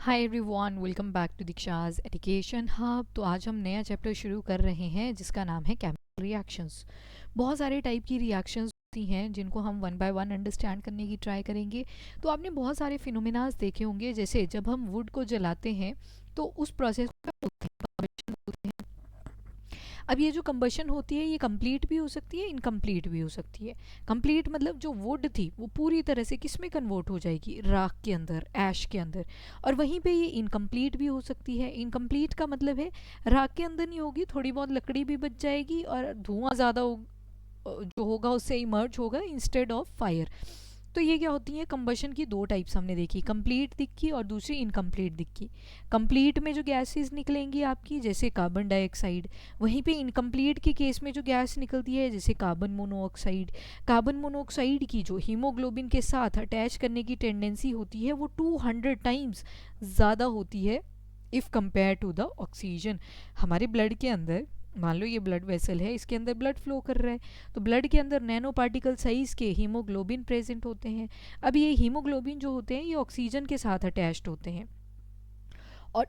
Hi everyone, welcome back to Diksha's education hub. तो आज हम नया चैप्टर शुरू कर रहे हैं जिसका नाम है केमिकल रिएक्शंस। बहुत सारे टाइप की रिएक्शंस होती हैं जिनको हम वन बाय वन अंडरस्टैंड करने की ट्राई करेंगे। तो आपने बहुत सारे फिनोमिनाज देखे होंगे, जैसे जब हम वुड को जलाते हैं तो उस प्रोसेस को क्या बोलते हैं? कंबशन बोलते हैं। अब ये जो कंबशन होती है ये कंप्लीट भी हो सकती है, इनकम्प्लीट भी हो सकती है। कंप्लीट मतलब जो वुड थी वो पूरी तरह से किस में कन्वर्ट हो जाएगी? राख के अंदर, ऐश के अंदर। और वहीं पे ये इनकम्प्लीट भी हो सकती है। इनकम्प्लीट का मतलब है राख के अंदर नहीं होगी, थोड़ी बहुत लकड़ी भी बच जाएगी और धुआं ज़्यादा जो होगा उससे इमर्ज होगा इंस्टेड ऑफ फायर। तो ये क्या होती है? कंबशन की दो टाइप्स हमने देखी, कंप्लीट दिखी और दूसरी इनकम्प्लीट दिखी। कंप्लीट में जो गैसेस निकलेंगी आपकी जैसे कार्बन डाइऑक्साइड, वहीं पे इनकम्प्लीट के केस में जो गैस निकलती है जैसे कार्बन मोनोऑक्साइड। कार्बन मोनोऑक्साइड की जो हीमोग्लोबिन के साथ अटैच करने की टेंडेंसी होती है वो 200 टाइम्स ज़्यादा होती है if compare to the oxygen. हमारे ब्लड के अंदर मान लो ये ब्लड वेसल है, इसके अंदर ब्लड फ्लो कर रहा है, तो ब्लड के अंदर नैनो पार्टिकल साइज के हीमोग्लोबिन प्रेजेंट होते हैं। अब ये हीमोग्लोबिन जो होते हैं ये ऑक्सीजन के साथ अटैच्ड होते हैं और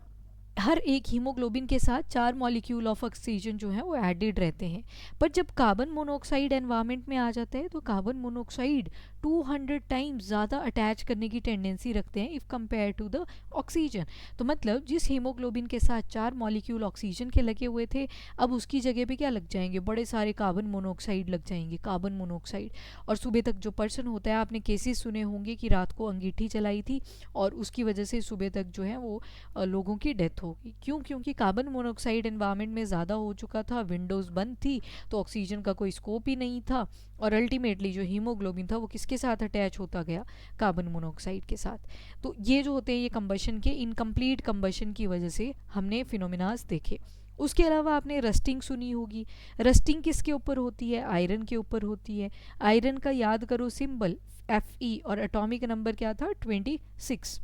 हर एक हीमोग्लोबिन के साथ 4 मॉलिक्यूल ऑफ ऑक्सीजन जो है वो एडेड रहते हैं। पर जब कार्बन मोनोऑक्साइड एनवायरनमेंट में आ जाता है तो कार्बन मोनोऑक्साइड 200 टाइम्स ज़्यादा अटैच करने की टेंडेंसी रखते हैं if compare to the oxygen. तो मतलब जिस हीमोग्लोबिन के साथ 4 मॉलिक्यूल ऑक्सीजन के लगे हुए थे, अब उसकी जगह पे क्या लग जाएंगे? बड़े सारे कार्बन मोनोऑक्साइड लग जाएंगे, कार्बन मोनोऑक्साइड। और सुबह तक जो पर्सन होता है, आपने केसेस सुने होंगे कि रात को अंगीठी चलाई थी और उसकी वजह से सुबह तक जो है वो लोगों की डेथ होगी। क्यों? क्योंकि कार्बन मोनोऑक्साइड एनवायरनमेंट में ज़्यादा हो चुका था, विंडोज़ बंद थी, तो ऑक्सीजन का कोई स्कोप ही नहीं था और अल्टीमेटली जो हीमोग्लोबिन था वो किसके साथ अटैच होता गया? कार्बन मोनोऑक्साइड के साथ। तो ये जो होते हैं ये कंबशन के, इनकम्प्लीट कंबशन की वजह से हमने फिनोमिनाज देखे। उसके अलावा आपने रस्टिंग सुनी होगी। रस्टिंग किसके ऊपर होती है? आयरन के ऊपर होती है। आयरन का याद करो सिंबल Fe और एटॉमिक नंबर क्या था? 26।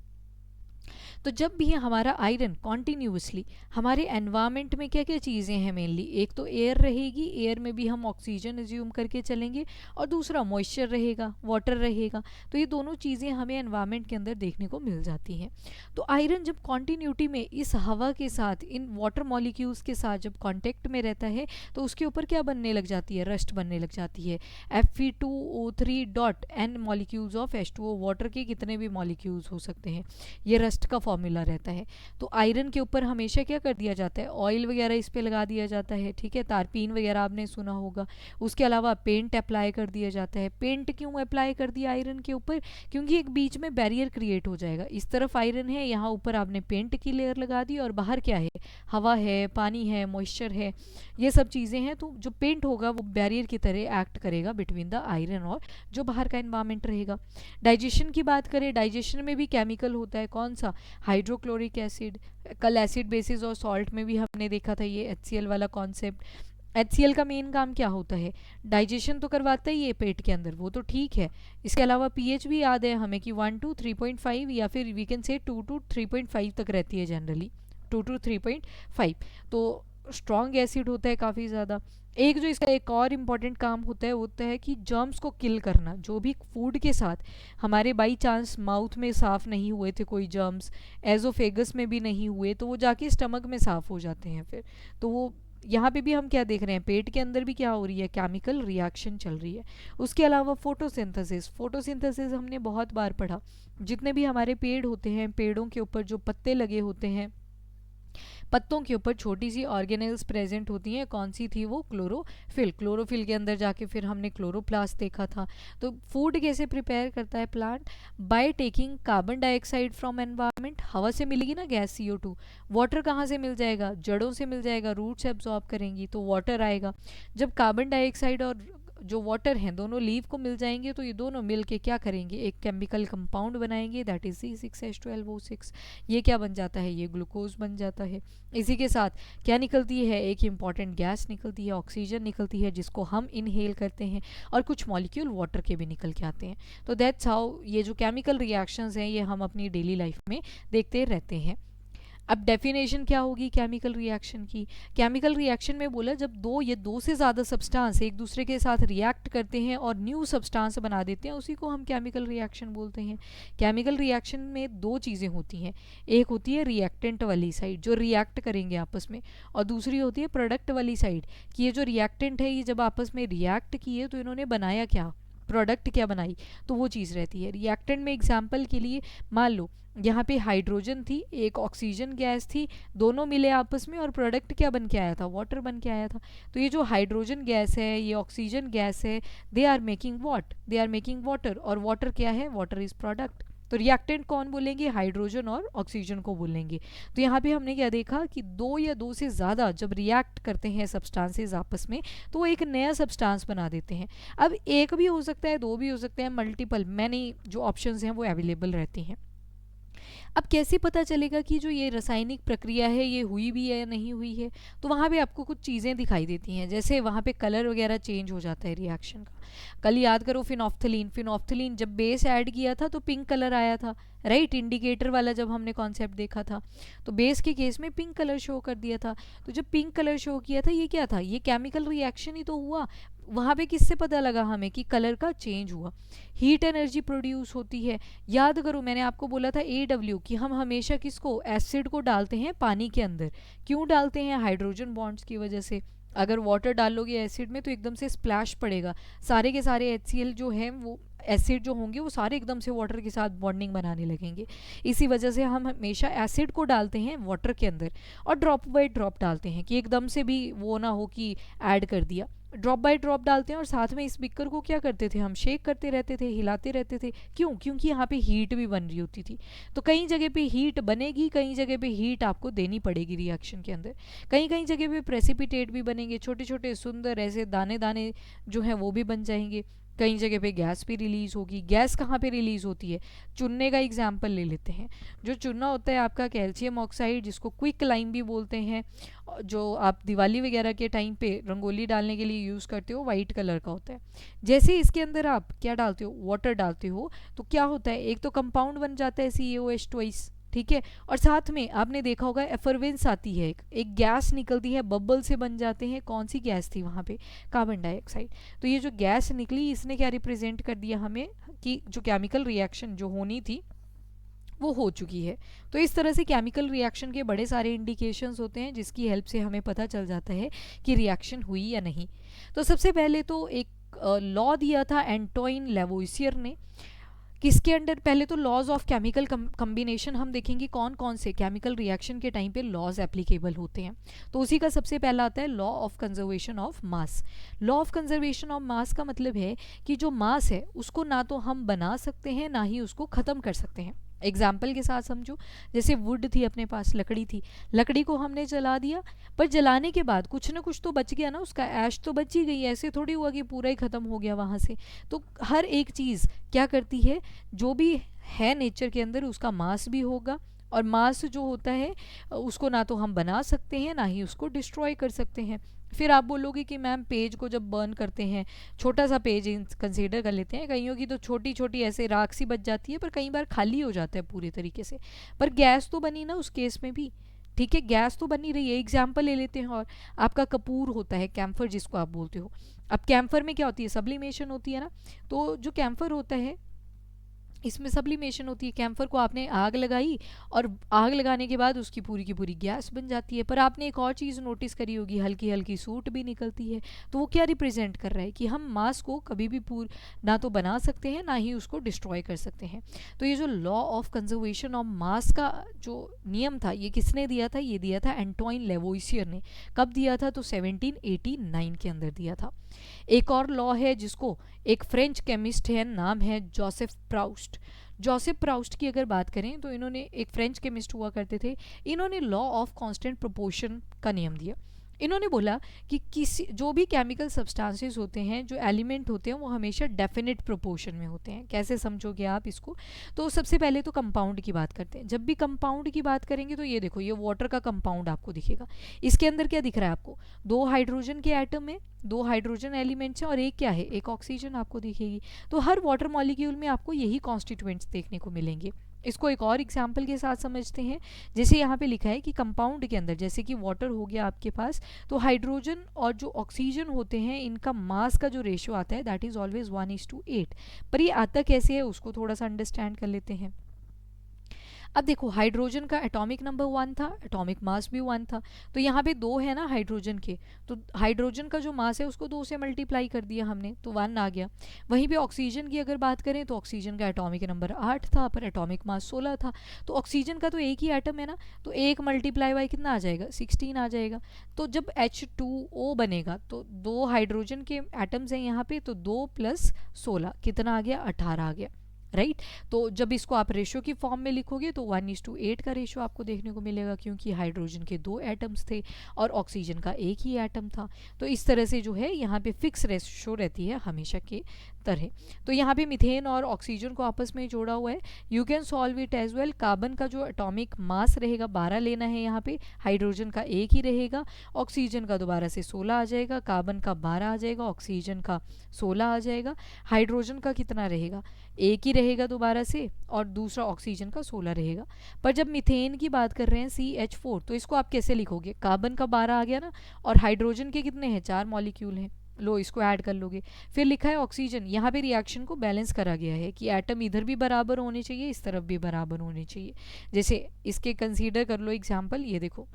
तो जब भी हमारा आयरन कॉन्टीन्यूसली हमारे एनवायरनमेंट में क्या क्या चीज़ें हैं? मेनली एक तो एयर रहेगी, एयर में भी हम ऑक्सीजन एज्यूम करके चलेंगे, और दूसरा मॉइस्चर रहेगा, वाटर रहेगा। तो ये दोनों चीज़ें हमें एनवायरनमेंट के अंदर देखने को मिल जाती हैं। तो आयरन जब कॉन्टीन्यूटी में इस हवा के साथ, इन वाटर मॉलिक्यूल्स के साथ जब कॉन्टेक्ट में रहता है तो उसके ऊपर क्या बनने लग जाती है? रस्ट बनने लग जाती है। Fe2O3 dot n molecules of H2O, water के कितने भी मॉलिक्यूल्स हो सकते हैं, ये रस्ट का फॉर्मूला रहता है। तो आयरन के ऊपर हमेशा क्या कर दिया जाता है? ऑयल वगैरह इस पे लगा दिया जाता है, ठीक है, तारपीन वगैरह आपने सुना होगा। उसके अलावा पेंट अप्लाई कर दिया जाता है। पेंट क्यों अप्लाई कर दिया आयरन के ऊपर? क्योंकि एक बीच में बैरियर क्रिएट हो जाएगा। इस तरफ आयरन है, यहाँ ऊपर आपने पेंट की लेयर लगा दी और बाहर क्या है? हवा है, पानी है, मॉइस्चर है, ये सब चीज़ें हैं। तो जो पेंट होगा वो बैरियर की तरह एक्ट करेगा बिटवीन द आयरन और जो बाहर का एनवायरमेंट रहेगा। डाइजेशन की बात करें, डाइजेशन में भी केमिकल होता है। कौन सा? Hydrochloric acid. कल एसिड बेसिस और सॉल्ट में भी हमने देखा था ये HCl वाला कॉन्सेप्ट। HCl का मेन काम क्या होता है? डाइजेशन तो करवाता ही है पेट के अंदर, वो तो ठीक है। इसके अलावा पीएच भी याद है हमें कि 1 to 3.5 या फिर वी कैन से 2 to 3.5 तक रहती है जनरली, 2 to 3.5। तो स्ट्रॉन्ग एसिड होता है काफ़ी ज़्यादा। एक जो इसका एक और इम्पॉर्टेंट काम होता है, वो होता है कि जर्म्स को किल करना। जो भी फूड के साथ हमारे बाई चांस माउथ में साफ़ नहीं हुए थे कोई जर्म्स, एजोफेगस में भी नहीं हुए, तो वो जाके स्टमक में साफ़ हो जाते हैं फिर। तो वो यहाँ पे भी हम क्या देख रहे हैं? पेट के अंदर भी क्या हो रही है? केमिकल रिएक्शन चल रही है। उसके अलावा फोटोसिंथेसिस। फोटोसिंथेसिस हमने बहुत बार पढ़ा। जितने भी हमारे पेड़ होते हैं, पेड़ों के ऊपर जो पत्ते लगे होते हैं, पत्तों के ऊपर छोटी सी ऑर्गेनेल्स प्रेजेंट होती हैं। कौन सी थी वो? क्लोरोफिल। क्लोरोफिल के अंदर जाके फिर हमने क्लोरोप्लास्ट देखा था। तो फूड कैसे प्रिपेयर करता है plant? By taking carbon dioxide from environment. हवा से मिलेगी ना गैस CO2। वाटर कहाँ से मिल जाएगा? जड़ों से मिल जाएगा, रूट्स एब्जॉर्ब करेंगी तो वाटर आएगा। जब कार्बन डाइऑक्साइड और जो वाटर हैं दोनों लीव को मिल जाएंगे तो ये दोनों मिल के क्या करेंगे? एक केमिकल कंपाउंड बनाएंगे, दैट इज C6H12O6। ये क्या बन जाता है? ये ग्लूकोज बन जाता है। इसी के साथ क्या निकलती है? एक इंपॉर्टेंट गैस निकलती है, ऑक्सीजन निकलती है, जिसको हम इनहेल करते हैं, और कुछ मॉलिक्यूल वाटर के भी निकल के आते हैं। तो दैट्स हाउ ये जो केमिकल रिएक्शंस हैं ये हम अपनी डेली लाइफ में देखते रहते हैं। अब डेफिनेशन क्या होगी केमिकल रिएक्शन की? केमिकल रिएक्शन में बोला जब दो या दो से ज़्यादा सब्सटेंस एक दूसरे के साथ रिएक्ट करते हैं और न्यू सब्सटेंस बना देते हैं, उसी को हम केमिकल रिएक्शन बोलते हैं। केमिकल रिएक्शन में दो चीज़ें होती हैं, एक होती है रिएक्टेंट वाली साइड जो रिएक्ट करेंगे आपस में, और दूसरी होती है प्रोडक्ट वाली साइड कि ये जो रिएक्टेंट है ये जब आपस में रिएक्ट किए तो इन्होंने बनाया क्या, प्रोडक्ट क्या बनाई, तो वो चीज़ रहती है। रिएक्टेंट में एग्जाम्पल के लिए मान लो यहाँ पे हाइड्रोजन थी, एक ऑक्सीजन गैस थी, दोनों मिले आपस में और प्रोडक्ट क्या बन के आया था, वाटर बन के आया था। तो ये जो हाइड्रोजन गैस है, ये ऑक्सीजन गैस है, they are making what, they are making water, और वाटर क्या है, वाटर इज प्रोडक्ट। तो रिएक्टेंट कौन बोलेंगे, हाइड्रोजन और ऑक्सीजन को बोलेंगे। तो यहाँ पे हमने क्या देखा कि दो या दो से ज़्यादा जब रिएक्ट करते हैं सब्सटेंसेस आपस में तो वो एक नया सब्सटेंस बना देते हैं। अब एक भी हो सकता है, दो भी हो सकते हैं, मल्टीपल मैनी जो ऑप्शंस हैं वो अवेलेबल रहती हैं। अब कैसे पता चलेगा कि जो ये रासायनिक प्रक्रिया है ये हुई भी है या नहीं हुई है? तो वहाँ पे आपको कुछ चीज़ें दिखाई देती हैं, जैसे वहाँ पे कलर वगैरह चेंज हो जाता है रिएक्शन का। कल याद करो फिनॉफ्थलीन, फिनॉफ्थलीन जब बेस ऐड किया था तो पिंक कलर आया था, राइट, इंडिकेटर वाला जब हमने कॉन्सेप्ट देखा था तो बेस के केस में पिंक कलर शो कर दिया था। तो जब पिंक कलर शो किया था ये क्या था, ये केमिकल रिएक्शन ही तो हुआ। वहाँ पे किससे पता लगा हमें कि कलर का चेंज हुआ, हीट एनर्जी प्रोड्यूस होती है। याद करो मैंने आपको बोला था AW कि हम हमेशा किसको, एसिड को डालते हैं पानी के अंदर। क्यों डालते हैं, हाइड्रोजन बॉन्ड्स की वजह से। अगर वाटर डालोगे एसिड में तो एकदम से स्प्लैश पड़ेगा, सारे के सारे HCl जो हैं वो एसिड जो होंगे वो सारे एकदम से वाटर के साथ बॉन्डिंग बनाने लगेंगे। इसी वजह से हम हमेशा एसिड को डालते हैं वाटर के अंदर और ड्रॉप बाय ड्रॉप डालते हैं कि एकदम से भी वो ना हो कि ऐड कर दिया, ड्रॉप बाय ड्रॉप डालते हैं। और साथ में इस बिकर को क्या करते थे, हम शेक करते रहते थे, हिलाते रहते थे। क्यों, क्योंकि यहाँ पे हीट भी बन रही होती थी। तो कई जगह पे हीट बनेगी, कई जगह पे हीट आपको देनी पड़ेगी रिएक्शन के अंदर, कहीं कहीं जगह पे प्रेसिपिटेट भी बनेंगे, छोटे छोटे सुंदर ऐसे दाने दाने जो हैं वो भी बन जाएंगे। कई जगह पे गैस भी रिलीज़ होगी। गैस कहाँ पे रिलीज़ होती है, चूने का एग्जाम्पल ले लेते हैं। जो चूना होता है आपका कैल्शियम ऑक्साइड, जिसको क्विक लाइम भी बोलते हैं, जो आप दिवाली वगैरह के टाइम पे रंगोली डालने के लिए यूज़ करते हो, वाइट कलर का होता है। जैसे इसके अंदर आप क्या डालते हो, वाटर डालते हो, तो क्या होता है, एक तो कंपाउंड बन जाता है CaOH2, ठीक है, और साथ में आपने देखा होगा एफरवेंस आती है, एक गैस निकलती है, बबल से बन जाते हैं। कौन सी गैस थी वहाँ पे, कार्बन डाइऑक्साइड। तो ये जो गैस निकली इसने क्या रिप्रेजेंट कर दिया हमें कि जो केमिकल रिएक्शन जो होनी थी वो हो चुकी है। तो इस तरह से केमिकल रिएक्शन के बड़े सारे इंडिकेशंस होते हैं जिसकी हेल्प से हमें पता चल जाता है कि रिएक्शन हुई या नहीं। तो सबसे पहले तो एक लॉ दिया था एंटोइन लेवोइसियर ने, किसके अंडर, पहले तो लॉज ऑफ केमिकल कम्बिनेशन हम देखेंगे कौन कौन से केमिकल रिएक्शन के टाइम पे लॉज एप्लीकेबल होते हैं। तो उसी का सबसे पहला आता है law of conservation of mass. Law of conservation of mass का मतलब है कि जो मास है उसको ना तो हम बना सकते हैं ना ही उसको ख़त्म कर सकते हैं। एग्जाम्पल के साथ समझो, जैसे वुड थी अपने पास, लकड़ी थी, लकड़ी को हमने जला दिया, पर जलाने के बाद कुछ ना कुछ तो बच गया ना, उसका ऐश तो बच ही गई, ऐसे थोड़ी हुआ कि पूरा ही ख़त्म हो गया वहाँ से। तो हर एक चीज़ क्या करती है, जो भी है नेचर के अंदर उसका मास भी होगा, और मास जो होता है उसको ना तो हम बना सकते हैं ना ही उसको डिस्ट्रॉय कर सकते हैं। फिर आप बोलोगे कि मैम पेज को जब बर्न करते हैं, छोटा सा पेज कंसीडर कर लेते हैं, कईयों की तो छोटी छोटी ऐसे राख सी बच जाती है, पर कई बार खाली हो जाता है पूरी तरीके से, पर गैस तो बनी ना उस केस में भी, ठीक है, गैस तो बनी रही है। एग्जाम्पल ले लेते हैं, और आपका कपूर होता है, कैम्फर जिसको आप बोलते हो। अब कैम्फर में क्या होती है, सब्लिमेशन होती है ना। तो जो कैम्फर होता है इसमें सब्लिमेशन होती है। कैम्फर को आपने आग लगाई और आग लगाने के बाद उसकी पूरी की पूरी गैस बन जाती है। पर आपने एक और चीज़ नोटिस करी होगी, हल्की हल्की सूट भी निकलती है। तो वो क्या रिप्रेजेंट कर रहा है कि हम मास को कभी भी ना तो बना सकते हैं ना ही उसको डिस्ट्रॉय कर सकते हैं। तो ये जो law of conservation of mass का जो नियम था ये किसने दिया था, ये दिया था एंटोइन लेवोइसियर ने। कब दिया था, तो 1789 के अंदर दिया था। एक और लॉ है जिसको एक फ्रेंच केमिस्ट है, नाम है जोसेफ प्राउस्ट। जोसेफ प्राउस्ट की अगर बात करें तो इन्होंने, एक फ्रेंच केमिस्ट हुआ करते थे, इन्होंने लॉ ऑफ कांस्टेंट प्रोपोर्शन का नियम दिया। इन्होंने बोला कि किसी जो भी केमिकल सब्सटेंसेस होते हैं, जो एलिमेंट होते हैं, वो हमेशा डेफिनेट प्रोपोर्शन में होते हैं। कैसे समझोगे आप इसको, तो सबसे पहले तो कंपाउंड की बात करते हैं। जब भी कंपाउंड की बात करेंगे तो ये देखो, ये वाटर का कंपाउंड आपको दिखेगा। इसके अंदर क्या दिख रहा है आपको, दो हाइड्रोजन के एटम है, दो हाइड्रोजन एलिमेंट्स हैं, और एक क्या है, एक ऑक्सीजन आपको दिखेगी। तो हर वाटर मॉलिक्यूल में आपको यही कॉन्स्टिट्यूएंट्स देखने को मिलेंगे। इसको एक और एग्जाम्पल के साथ समझते हैं। जैसे यहाँ पे लिखा है कि कंपाउंड के अंदर, जैसे कि वाटर हो गया आपके पास, तो हाइड्रोजन और जो ऑक्सीजन होते हैं इनका मास का जो रेशियो आता है दैट इज ऑलवेज 1:8। पर ये आता कैसे है उसको थोड़ा सा अंडरस्टैंड कर लेते हैं। अब देखो हाइड्रोजन का एटॉमिक नंबर 1 था, एटॉमिक मास भी 1 था, तो यहाँ पे 2 है ना हाइड्रोजन के, तो हाइड्रोजन का जो मास है उसको 2 से मल्टीप्लाई कर दिया हमने तो 1 आ गया। वहीं पे ऑक्सीजन की अगर बात करें तो ऑक्सीजन का एटॉमिक नंबर 8 था पर एटॉमिक मास 16 था, तो ऑक्सीजन का तो एक ही एटम है ना, तो एक मल्टीप्लाई बाई कितना आ जाएगा 16 आ जाएगा। तो जब H2O बनेगा तो 2 हाइड्रोजन के एटम्स हैं यहाँ पे, तो 2 + 16 कितना आ गया 18 आ गया, राइट। तो जब इसको आप रेशियो की फॉर्म में लिखोगे तो 1:8 का रेशियो आपको देखने को मिलेगा, क्योंकि हाइड्रोजन के 2 एटम्स थे और ऑक्सीजन का एक ही एटम था। तो इस तरह से जो है यहाँ पे फिक्स रेशियो रहती है हमेशा के तरह। तो यहाँ पे मीथेन और ऑक्सीजन को आपस में जोड़ा हुआ है। You can solve it as well. Carbon का जो एटॉमिक मास रहेगा 12 लेना है यहाँ पे, हाइड्रोजन का एक ही रहेगा, ऑक्सीजन का दोबारा से 16 आ जाएगा, कार्बन का 12 आ जाएगा, ऑक्सीजन का 16 आ जाएगा, हाइड्रोजन का कितना रहेगा एक ही रहेगा दोबारा से, और दूसरा ऑक्सीजन का 16 रहेगा। पर जब मीथेन की बात कर रहे हैं CH4, तो इसको आप कैसे लिखोगे, कार्बन का 12 आ गया ना, और हाइड्रोजन के कितने हैं 4 मॉलिक्यूल हैं, लो इसको ऐड कर लोगे। फिर लिखा है ऑक्सीजन, यहाँ पे रिएक्शन को बैलेंस करा गया है कि एटम इधर भी बराबर होने चाहिए इस तरफ भी बराबर होने चाहिए। जैसे इसके कंसीडर कर लो एग्जाम्पल, ये देखो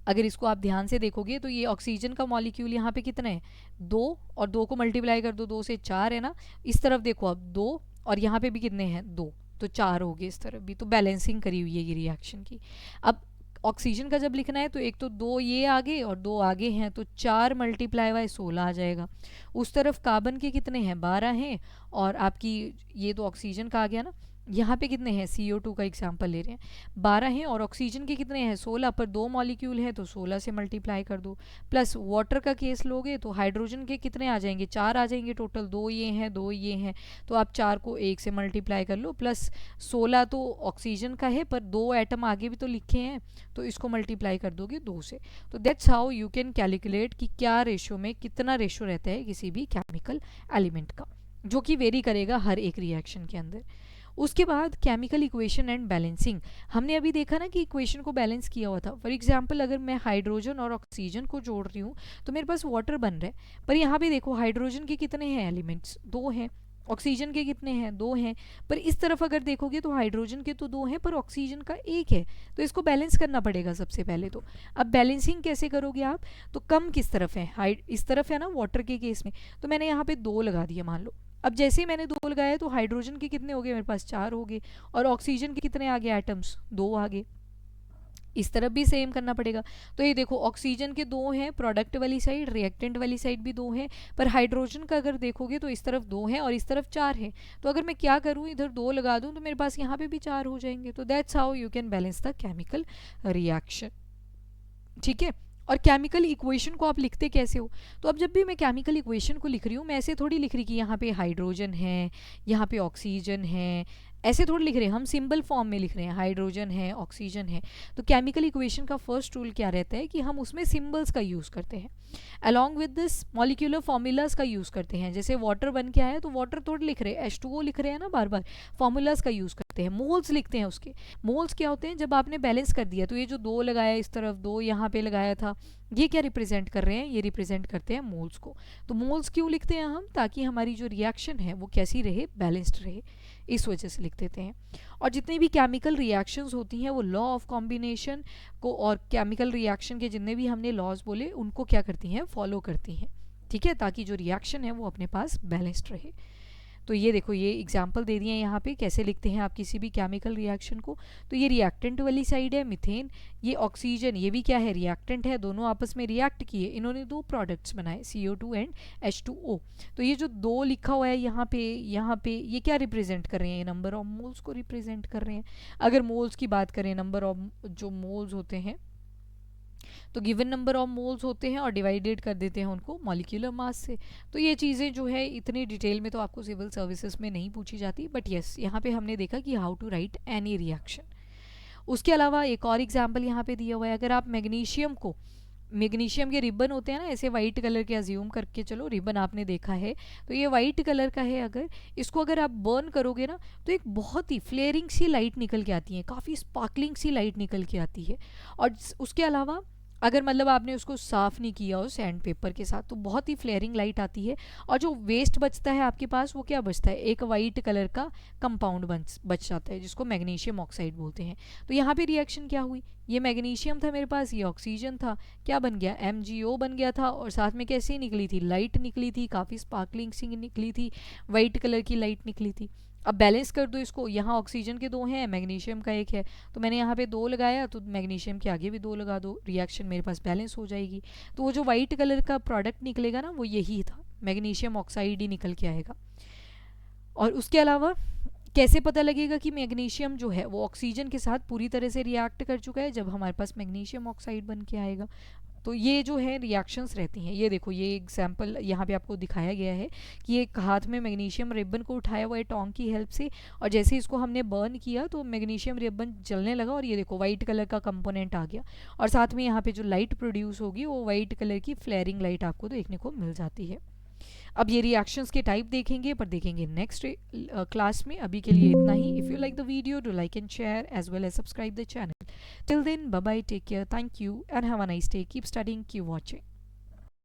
अगर इसको आप ध्यान से देखोगे तो ये ऑक्सीजन का मॉलिक्यूल यहाँ पे कितना है 2, और 2 को मल्टीप्लाई कर दो 2 से 4 है ना, इस तरफ देखो अब 2, और यहाँ पे भी कितने हैं 2, तो 4 हो गए इस तरफ भी, तो बैलेंसिंग करी हुई है ये रिएक्शन की। अब ऑक्सीजन का जब लिखना है तो एक तो 2 ये आगे और 2 आगे हैं, तो 4 × 16 आ जाएगा। उस तरफ कार्बन के कितने हैं 12 हैं, और आपकी ये तो ऑक्सीजन का आ गया ना, यहाँ पे कितने हैं CO2 का एग्जाम्पल ले रहे हैं 12 हैं, और ऑक्सीजन के कितने हैं 16, पर 2 मॉलिक्यूल हैं तो 16 से मल्टीप्लाई कर दो। प्लस वाटर का केस लोगे तो हाइड्रोजन के कितने आ जाएंगे 4 आ जाएंगे टोटल, 2 ये हैं 2 ये हैं, तो आप 4 को 1 से मल्टीप्लाई कर लो, प्लस 16 तो ऑक्सीजन का है पर 2 एटम आगे भी तो लिखे हैं, तो इसको मल्टीप्लाई कर दोगे 2 से। तो that's how you can calculate कि क्या रेशो में कितना रेशो रहता है किसी भी केमिकल एलिमेंट का, जो कि वेरी करेगा हर एक रिएक्शन के अंदर। उसके बाद केमिकल इक्वेशन एंड बैलेंसिंग, हमने अभी देखा ना कि इक्वेशन को बैलेंस किया हुआ था। फॉर एग्जांपल अगर मैं हाइड्रोजन और ऑक्सीजन को जोड़ रही हूँ तो मेरे पास वाटर बन रहा है, पर यहाँ पे देखो हाइड्रोजन के कितने हैं एलिमेंट्स 2 हैं, ऑक्सीजन के कितने हैं 2 हैं, पर इस तरफ अगर देखोगे तो हाइड्रोजन के तो 2 हैं पर ऑक्सीजन का 1 है, तो इसको बैलेंस करना पड़ेगा सबसे पहले तो। अब बैलेंसिंग कैसे करोगे आप, तो कम किस तरफ है, हाइड इस तरफ है ना वाटर के केस में, तो मैंने यहाँ पे 2 लगा दिया मान लो। अब जैसे ही मैंने 2 लगाया तो हाइड्रोजन के कितने हो गए मेरे पास 4 हो गए, और ऑक्सीजन के कितने आ गए एटम्स 2 आ गए। इस तरफ भी सेम करना पड़ेगा। तो ये देखो ऑक्सीजन के 2 हैं प्रोडक्ट वाली साइड, रिएक्टेंट वाली साइड भी 2 हैं, पर हाइड्रोजन का अगर देखोगे तो इस तरफ 2 हैं और इस तरफ 4 है, तो अगर मैं क्या करूँ इधर 2 लगा दूँ तो मेरे पास यहाँ पे भी 4 हो जाएंगे। तो that's how you can balance the chemical reaction, ठीक है। और केमिकल इक्वेशन को आप लिखते कैसे हो, तो अब जब भी मैं केमिकल इक्वेशन को लिख रही हूँ मैं ऐसे थोड़ी लिख रही कि यहाँ पे हाइड्रोजन है यहाँ पे ऑक्सीजन है, ऐसे थोड़ी लिख रहे हैं, हम सिंबल फॉर्म में लिख रहे हैं हाइड्रोजन है ऑक्सीजन है। तो केमिकल इक्वेशन का फर्स्ट रूल क्या रहता है कि हम उसमें सिंबल्स का यूज़ करते हैं, along with this molecular formulas का यूज़ करते हैं। जैसे वाटर बन के आया तो वाटर थोड़ी लिख रहे हैं H2O लिख रहे हैं ना बार बार, फॉर्मूलाज का यूज़ करते हैं, मोल्स लिखते हैं उसके। मोल्स क्या होते हैं, जब आपने बैलेंस कर दिया तो ये जो 2 लगाया इस तरफ 2 यहाँ पे लगाया था, ये क्या रिप्रेजेंट कर रहे हैं, ये रिप्रेजेंट करते हैं मोल्स को। तो मोल्स क्यों लिखते हैं हम, ताकि हमारी जो रिएक्शन है वो कैसी रहे बैलेंस्ड रहे, इस वजह से लिख देते हैं। और जितनी भी केमिकल रिएक्शंस होती हैं वो लॉ ऑफ कॉम्बिनेशन को और केमिकल रिएक्शन के जितने भी हमने लॉज बोले उनको क्या करती हैं फॉलो करती हैं, ठीक है, ताकि जो रिएक्शन है वो अपने पास बैलेंस्ड रहे। तो ये देखो ये एग्जाम्पल दे दिए हैं यहाँ पे कैसे लिखते हैं आप किसी भी केमिकल रिएक्शन को। तो ये रिएक्टेंट वाली साइड है मीथेन, ये ऑक्सीजन ये भी क्या है रिएक्टेंट है, दोनों आपस में रिएक्ट किए, इन्होंने 2 प्रोडक्ट्स बनाए CO2 एंड H2O। तो ये जो 2 लिखा हुआ है यहाँ पे ये क्या रिप्रेजेंट कर रहे हैं, नंबर ऑफ मोल्स को रिप्रेजेंट कर रहे हैं। अगर मोल्स की बात करें, नंबर ऑफ जो मोल्स होते हैं तो गिवन नंबर ऑफ मोल्स होते हैं और डिवाइडेड कर देते हैं उनको मॉलिक्यूलर मास से। तो ये चीज़ें जो है इतनी डिटेल में तो आपको सिविल सर्विसेज में नहीं पूछी जाती, बट येस यहाँ पे हमने देखा कि how to write any reaction. उसके अलावा एक और एग्जाम्पल यहाँ पे दिया हुआ है, अगर आप मैग्नीशियम को मैग्नीशियम के रिबन होते हैं ना ऐसे वाइट कलर के, अज्यूम करके चलो रिबन आपने देखा है, तो ये वाइट कलर का है। अगर इसको अगर आप बर्न करोगे ना तो एक बहुत ही फ्लेयरिंग सी लाइट निकल के आती है, काफ़ी स्पार्कलिंग सी लाइट निकल के आती है। और उसके अलावा अगर मतलब आपने उसको साफ़ नहीं किया हो सैंड पेपर के साथ तो बहुत ही फ्लेयरिंग लाइट आती है। और जो वेस्ट बचता है आपके पास वो क्या बचता है, एक वाइट कलर का कंपाउंड बच जाता है जिसको मैग्नीशियम ऑक्साइड बोलते हैं। तो यहाँ पे रिएक्शन क्या हुई, ये मैग्नीशियम था मेरे पास, ये ऑक्सीजन था, क्या बन गया, MgO बन गया था। और साथ में कैसे निकली थी, लाइट निकली थी, काफ़ी स्पार्कलिंग सी निकली थी, वाइट कलर की लाइट निकली थी। अब बैलेंस कर दो इसको, यहाँ ऑक्सीजन के 2 हैं, मैग्नीशियम का 1 है, तो मैंने यहाँ पे 2 लगाया तो मैग्नीशियम के आगे भी 2 लगा दो, रिएक्शन मेरे पास बैलेंस हो जाएगी। तो वो जो वाइट कलर का प्रोडक्ट निकलेगा ना वो यही था, मैग्नीशियम ऑक्साइड ही निकल के आएगा। और उसके अलावा कैसे पता लगेगा कि मैग्नीशियम जो है वो ऑक्सीजन के साथ पूरी तरह से रिएक्ट कर चुका है, जब हमारे पास मैग्नीशियम ऑक्साइड बन के आएगा। तो ये जो है रिएक्शंस रहती हैं। ये देखो, ये एग्जांपल यहाँ पे आपको दिखाया गया है कि एक हाथ में मैग्नीशियम रिबन को उठाया हुआ है टोंग की हेल्प से, और जैसे इसको हमने बर्न किया तो मैग्नीशियम रिबन जलने लगा और ये देखो वाइट कलर का कंपोनेंट आ गया। और साथ में यहाँ पे जो लाइट प्रोड्यूस होगी वो वाइट कलर की फ्लेयरिंग लाइट आपको देखने को मिल जाती है। अब ये रिएक्शंस के टाइप देखेंगे, पर देखेंगे नेक्स्ट क्लास में। अभी के लिए इतना ही। If you like the video, do like and share as well as subscribe the channel. Till then, bye bye, take care, thank you, and have a nice day. Keep studying, keep watching.